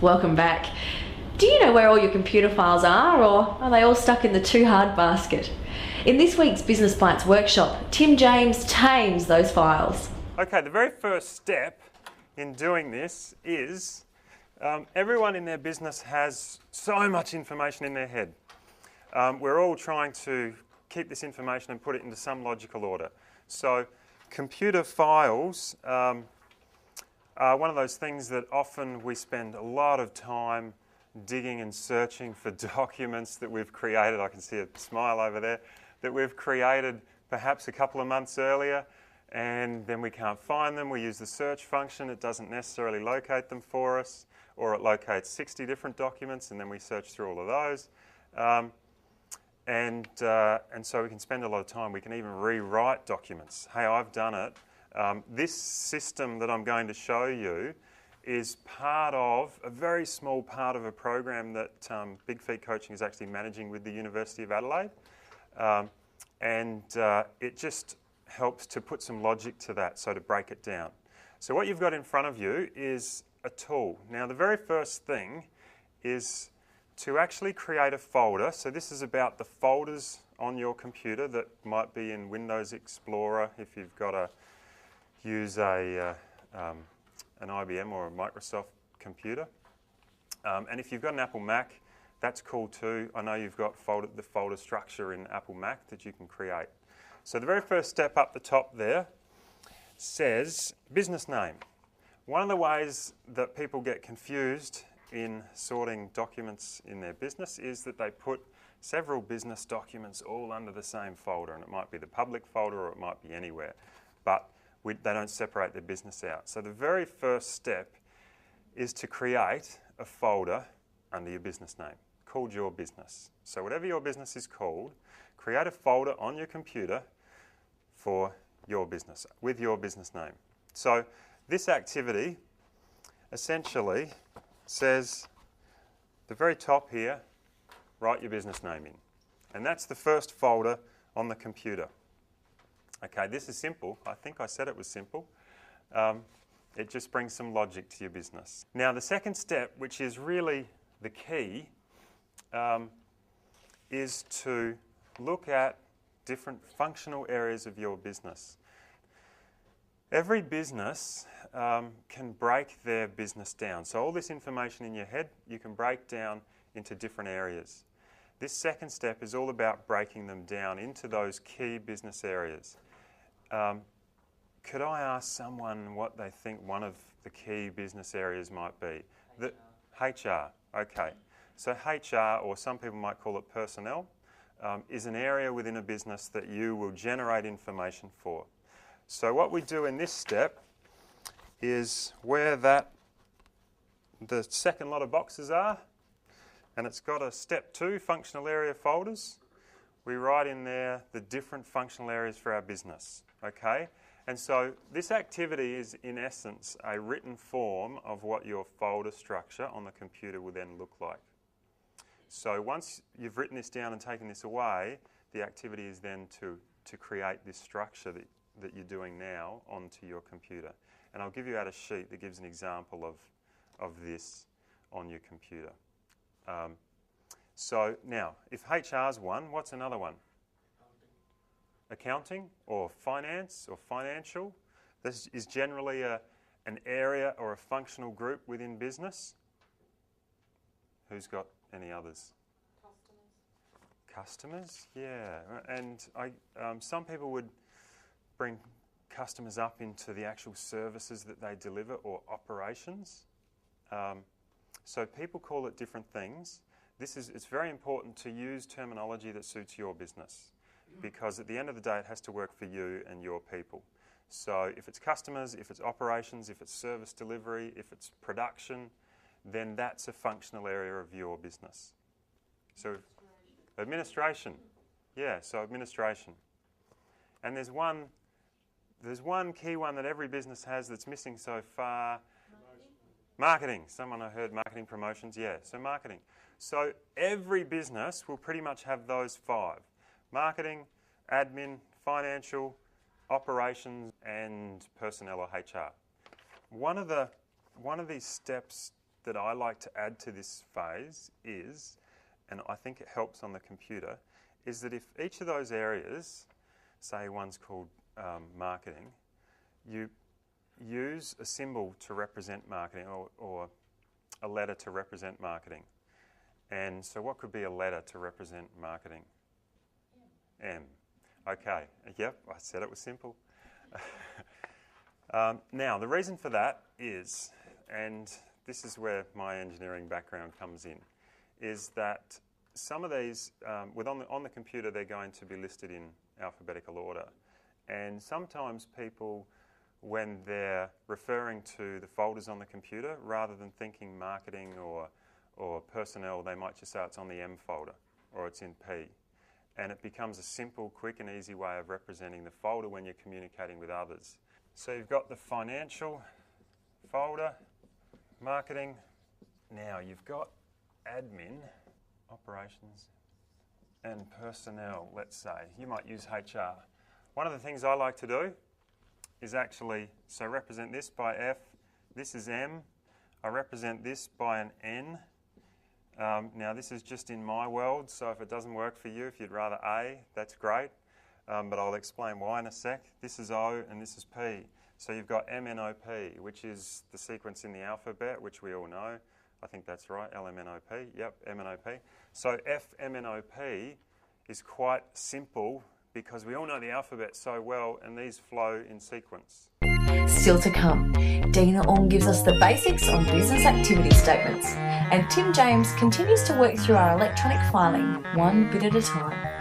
Welcome back. Do you know where all your computer files are, or are they all stuck in the too hard basket? In this week's Business Bites workshop, Tim James tames those files. Okay, the very first step in doing this is everyone in their business has so much information in their head. We're all trying to keep this information and put it into some logical order. So computer files are one of those things that often we spend a lot of time digging and searching for documents that we've created. I can see a smile over there, that we've created perhaps a couple of months earlier, and then we can't find them. We use the search function. It doesn't necessarily locate them for us, or it locates 60 different documents, and then we search through all of those. And so we can spend a lot of time. We can even rewrite documents. Hey, I've done it. This system that I'm going to show you is part of a very small part of a program that Big Feet Coaching is actually managing with the University of Adelaide. It just helps to put some logic to that, so to break it down. So what you've got in front of you is a tool. Now, the very first thing is to actually create a folder. So this is about the folders on your computer that might be in Windows Explorer if you've got to use an IBM or a Microsoft computer. And if you've got an Apple Mac, that's cool too. I know you've got the folder structure in Apple Mac that you can create. So the very first step up the top there says business name. One of the ways that people get confused in sorting documents in their business is that they put several business documents all under the same folder, and it might be the public folder or it might be anywhere, but they don't separate their business out. So the very first step is to create a folder under your business name called your business. So whatever your business is called, create a folder on your computer for your business, with your business name. So this activity essentially says, the very top here, write your business name in. And that's the first folder on the computer. Okay, this is simple. I think I said it was simple. It just brings some logic to your business. Now, the second step, which is really the key, is to look at different functional areas of your business. Every business can break their business down. So all this information in your head, you can break down into different areas. This second step is all about breaking them down into those key business areas. Could I ask someone what they think one of the key business areas might be? HR. Okay. So HR, or some people might call it personnel, is an area within a business that you will generate information for. So what we do in this step is where the second lot of boxes are, and it's got a step 2 functional area folders. We write in there the different functional areas for our business, okay? And so this activity is in essence a written form of what your folder structure on the computer will then look like. So once you've written this down and taken this away, the activity is then to create this structure that you're doing now onto your computer. And I'll give you out a sheet that gives an example of this on your computer. So now, if HR's one, what's another one? Accounting or finance or financial. This is generally an area or a functional group within business. Who's got any others? Customers, yeah. And some people would bring customers up into the actual services that they deliver or operations. So people call it different things. It's very important to use terminology that suits your business, because at the end of the day it has to work for you and your people. So if it's customers, if it's operations, if it's service delivery, if it's production, then that's a functional area of your business. So administration. Yeah, so administration. And there's one key one that every business has that's missing so far. Marketing. Someone I heard marketing promotions. Yeah, so marketing. So every business will pretty much have those 5. Marketing, admin, financial, operations, and personnel or HR. One of these steps that I like to add to this phase is, and I think it helps on the computer, is that if each of those areas, say one's called marketing, you use a symbol to represent marketing or a letter to represent marketing. And so what could be a letter to represent marketing? M. Okay, yep, I said it was simple. Now, the reason for that is, and this is where my engineering background comes in, is that some of these, on the computer, they're going to be listed in alphabetical order. And sometimes people, when they're referring to the folders on the computer, rather than thinking marketing or personnel, they might just say it's on the M folder or it's in P. And it becomes a simple, quick and easy way of representing the folder when you're communicating with others. So you've got the financial folder, marketing. Now you've got admin, operations and personnel, let's say. You might use HR. One of the things I like to do is actually, so represent this by F, this is M, I represent this by an N. Now this is just in my world, so if it doesn't work for you, if you'd rather A, that's great, but I'll explain why in a sec. This is O and this is P. So you've got MNOP, which is the sequence in the alphabet, which we all know. I think that's right, LMNOP, yep, MNOP. So FMNOP is quite simple because we all know the alphabet so well and these flow in sequence. Still to come, Dina Ong gives us the basics on business activity statements and Tim James continues to work through our electronic filing one bit at a time.